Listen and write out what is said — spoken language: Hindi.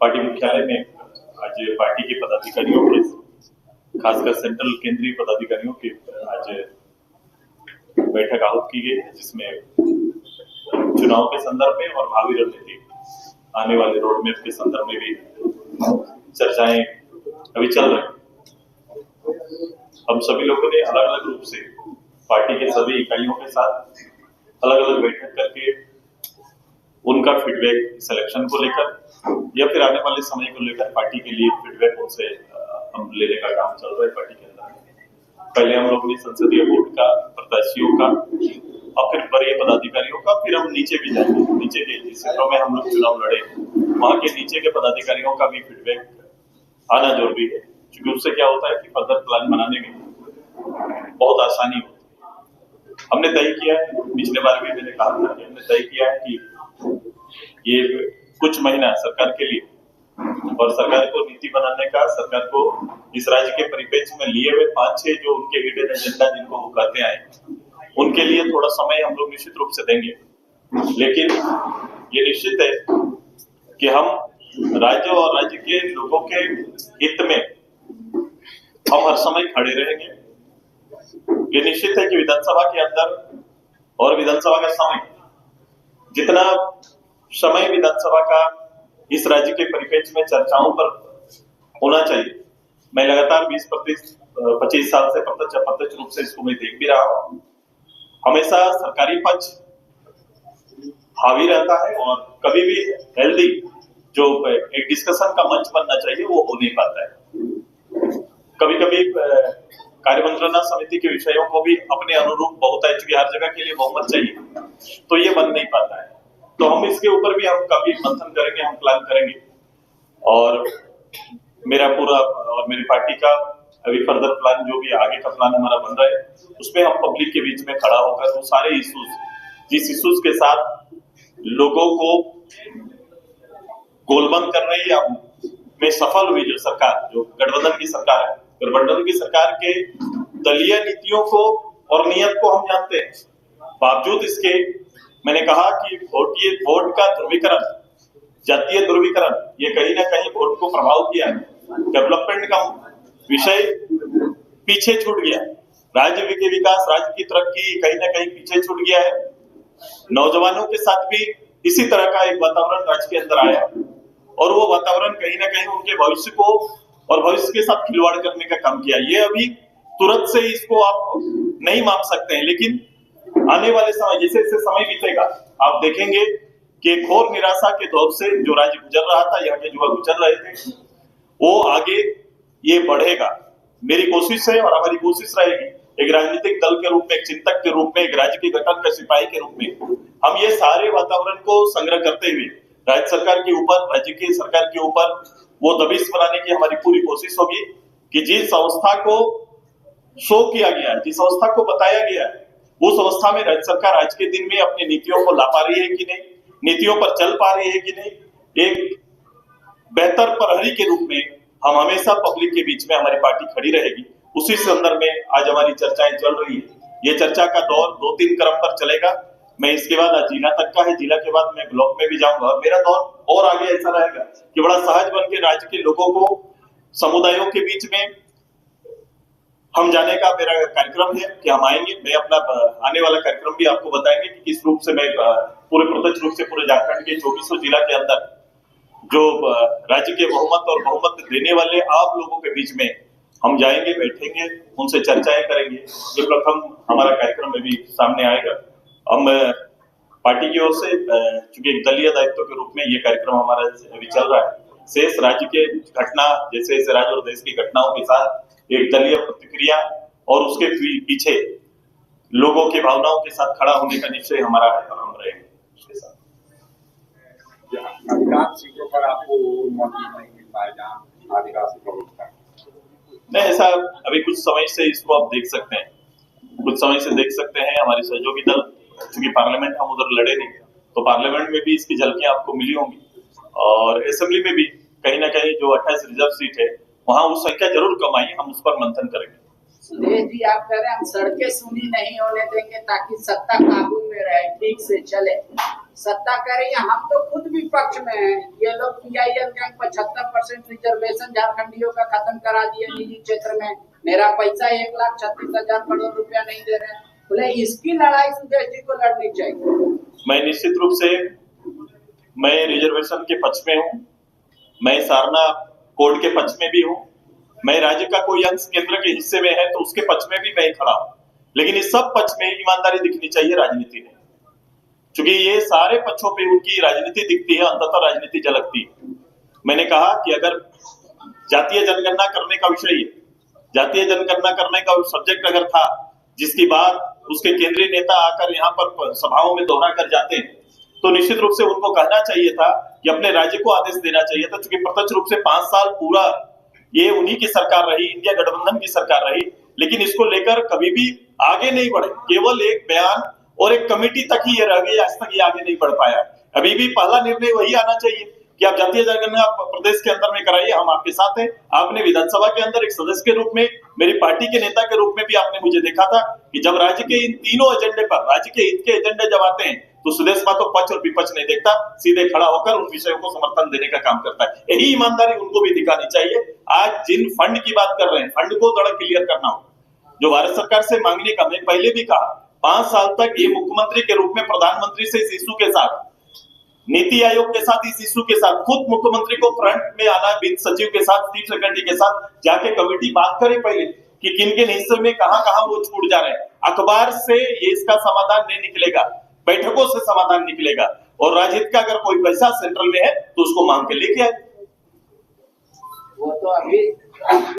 पार्टी मुख्यालय में आज पार्टी के पदाधिकारियों के, खासकर सेंट्रल केंद्रीय पदाधिकारियों की आज बैठक आहूत की गई है, जिसमें चुनाव के संदर्भ में और भावी रणनीति आने वाले रोड मैप के संदर्भ में भी चर्चाएं अभी चल रही हैं। हम सभी लोगों ने अलग अलग रूप से पार्टी के सभी इकाइयों के साथ अलग अलग बैठक करके उनका फीडबैक सिलेक्शन को लेकर या फिर आने वाले समय को लेकर पार्टी के लिए फीडबैक उनसे हम लेने का काम चल रहा है पार्टी के अंदर। पहले हम लोग ने संसदीय बोर्ड का, प्रत्याशियों का और फिर वरीय पदाधिकारियों का, फिर हम नीचे भी जाएंगे। नीचे के जिस क्षेत्रों में हम लोग चुनाव लड़े वहां के नीचे के पदाधिकारियों का भी फीडबैक आना जरूरी है, क्योंकि उससे क्या होता है कि फर्दर प्लान बनाने में बहुत आसानी होती है। हमने तय किया है, पिछले बार भी मैंने कहा था कि हमने तय किया है कि ये कुछ महीना सरकार के लिए और सरकार को नीति बनाने का, सरकार को इस राज्य के परिप्रेक्ष्य में लिए हुए 5-6 जो उनके हिडन एजेंडा जिनको वो कहते आए, उनके लिए थोड़ा समय हम लोग निश्चित रूप से देंगे। लेकिन ये निश्चित है कि हम राज्य और राज्य के लोगों के हित में हम हर समय खड़े रहेंगे। ये निश्चित है कि विधानसभा के अंदर और विधानसभा का समय, जितना समय विधानसभा का इस राज्य के परिप्रेक्ष्य में चर्चाओं पर होना चाहिए, मैं लगातार 20-25 साल से प्रत्यक्ष रूप से इसको मैं देख भी रहा हूं। हमेशा सरकारी पक्ष हावी रहता है और कभी भी हेल्दी जो एक डिस्कशन का मंच बनना चाहिए वो हो नहीं पाता है। कभी कभी कार्यमंत्रणा समिति के विषयों को भी अपने अनुरूप बहुत है, चूंकि हर जगह के लिए बहुमत चाहिए, तो ये बन नहीं पाता है। तो हम इसके ऊपर भी हम काफी मंथन करेंगे, हम प्लान करेंगे और मेरा पूरा और मेरी पार्टी का अभी फर्दर प्लान जो भी आगे का प्लान हमारा बन रहा है, उसमें हम पब्लिक के बीच में खड़ा होकर वो सारे इश्यूज, जिस इश्यूज के साथ लोगों को गोलबंद करने या में सफल हुई जो सरकार, जो गठबंधन की सरकार है, गठबंधन की सरकार के दलीय नीतियों को और नियत को हम जानते हैं। बावजूद इसके मैंने कहा कि वोट का ध्रुवीकरण, जातीय ध्रुवीकरण, ये कहीं ना कहीं वोट को प्रभाव किया है। डेवलपमेंट का विषय पीछे छूट गया, राज्य के विकास, राज्य की तरक्की कहीं ना कहीं पीछे छूट गया है। नौजवानों के साथ भी इसी तरह का एक वातावरण राज्य के अंदर आया और वो वातावरण कहीं ना कहीं उनके भविष्य को और भविष्य के साथ खिलवाड़ करने का काम किया। ये अभी तुरंत से इसको आप नहीं माप सकते हैं, लेकिन आने वाले समय, जैसे जैसे समय बीतेगा, आप देखेंगे कि घोर निराशा के दौर से जो राज्य गुजर रहा था, यहाँ के युवा गुजर रहे थे, वो आगे ये बढ़ेगा। मेरी कोशिश है और हमारी कोशिश रहेगी, एक राजनीतिक दल के रूप में, एक चिंतक के रूप में, एक राज्य के गठन का सिपाही के रूप में हम ये सारे वातावरण को संग्रह करते हुए राज्य सरकार के ऊपर, राज्य की सरकार के ऊपर वो दबिश बनाने की हमारी पूरी कोशिश होगी कि जिस अवस्था को शो किया गया है, जिस अवस्था को बताया गया है, उस अवस्था में राज्य सरकार आज के दिन में अपनी नीतियों को ला पा रही है कि नहीं, नीतियों पर चल पा रही है कि नहीं। एक बेहतर प्रहरी के रूप में हम हमेशा पब्लिक के बीच में हमारी पार्टी खड़ी रहेगी। उसी संदर्भ में आज हमारी चर्चाएं चल रही है। ये चर्चा का दौर 2-3 क्रम पर चलेगा। मैं इसके बाद आज जिला तक का है, जिला के बाद मैं ब्लॉक में भी जाऊंगा और मेरा दौर और आगे ऐसा रहेगा कि बड़ा सहज बन के राज्य के लोगों को, समुदायों के बीच में हम जाने का मेरा कार्यक्रम है कि हम आएंगे। मैं अपना आने वाला कार्यक्रम भी आपको बताएंगे कि किस रूप से मैं पूरे प्रत्यक्ष रूप से पूरे झारखंड के 2400 जिला के अंदर जो राज्य के बहुमत देने वाले आप लोगों के बीच में हम जाएंगे, बैठेंगे, उनसे चर्चाएं करेंगे। ये प्रथम हमारा कार्यक्रम में भी सामने आएगा। हम पार्टी की ओर से, चूंकि एक दलीय दायित्व के रूप में ये कार्यक्रम हमारा अभी चल रहा है, शेष राज्य के घटना, जैसे जैसे राज्य और देश की घटनाओं के साथ एक दलीय प्रतिक्रिया और उसके पीछे लोगों की भावनाओं के साथ खड़ा होने का निश्चय हमारा है और हम रहेंगे उसके साथ। अधिकांश सीटों पर आपको मौका नहीं मिल पाएगा आदिवासी प्रवक्ता? नहीं, ऐसा अभी कुछ समय से इसको आप देख सकते हैं, कुछ समय से देख सकते हैं। हमारे सहयोगी दल, क्योंकि पार्लियामेंट हम उधर लड़े नहीं, तो पार्लियामेंट में भी इसकी झलकियां आपको मिली होंगी और असेंबली में भी कहीं ना कहीं जो 28 रिजर्व सीट है वहां वो संख्या जरूर कम आई, हम उस पर मंथन करेंगे। सुरेश जी, आप कह रहे हैं हम सड़कें सुनी नहीं होने देंगे ताकि सत्ता काबू में रहे, ठीक से चले। सत्ता कह रही है, हम तो खुद विपक्ष में हैं। ये लोग PIL गैंग 75% रिजर्वेशन झारखंडियों का खत्म करा दिए निजी क्षेत्र में। मेरा पैसा 1,36,000 करोड़ रुपया नहीं दे रहे हैं। बोले इसकी लड़ाई सुदेश जी को लड़नी चाहिए। मैं निश्चित रूप से मैं रिजर्वेशन के पक्ष में हूँ, मैं सारना कोड के पक्ष में भी हूँ, मैं राज्य का कोई अंश केंद्र के हिस्से में है तो उसके पक्ष में भी मैं खड़ा हूँ, लेकिन इस सब पक्ष में ईमानदारी दिखनी चाहिए राजनीति में, क्योंकि ये सारे पक्षों पे उनकी राजनीति दिखती है, अंततः राजनीति झलकती है। मैंने कहा कि अगर जातीय जनगणना करने का विषय, जातीय जनगणना करने का सब्जेक्ट अगर था जिसकी बात उसके केंद्रीय नेता आकर यहाँ पर सभाओं में दोहरा कर जाते हैं, तो निश्चित रूप से उनको कहना चाहिए था कि अपने राज्य को आदेश देना चाहिए था, क्योंकि प्रत्यक्ष रूप से 5 साल पूरा ये उन्हीं की सरकार रही, इंडिया गठबंधन की सरकार रही, लेकिन इसको लेकर कभी भी आगे नहीं बढ़े। केवल एक बयान और एक कमेटी तक ही ये रह गई, आज तक ये आगे नहीं बढ़ पाया। अभी भी पहला निर्णय वही आना चाहिए कि आप जातीय जनगणना प्रदेश के अंदर में कराइए, हम आपके साथ हैं। आपने विधानसभा के अंदर एक सदस्य के रूप में, मेरी पार्टी के नेता के रूप में भी आपने मुझे देखा था कि जब राज्य के इन तीनों एजेंडे पर, राज्य के हित के एजेंडे जब आते हैं तो सुदेश महतो पक्ष और विपक्ष नहीं देखता, सीधे खड़ा होकर उन विषयों को समर्थन देने का काम करता है। यही ईमानदारी उनको भी दिखानी चाहिए। आज जिन फंड की बात कर रहे हैं, फंड को थोड़ा क्लियर करना हो, जो भारत सरकार से मांगने का, मैं पहले भी कहा 5 साल तक ये मुख्यमंत्री के रूप में प्रधानमंत्री से इस इशू के साथ, नीति आयोग के साथ इस इशू के साथ, खुद मुख्यमंत्री को फ्रंट में आना, वित्त सचिव के साथ, चीफ सेक्रेटरी के साथ जाके कमेटी बात करे पहले कि किन किन हिस्से में कहां वो छूट जा रहे हैं। अखबार से ये इसका समाधान नहीं निकलेगा, बैठकों से समाधान निकलेगा, और राजहित का अगर कोई पैसा सेंट्रल में है तो उसको मांग के लेके आए। वो तो अभी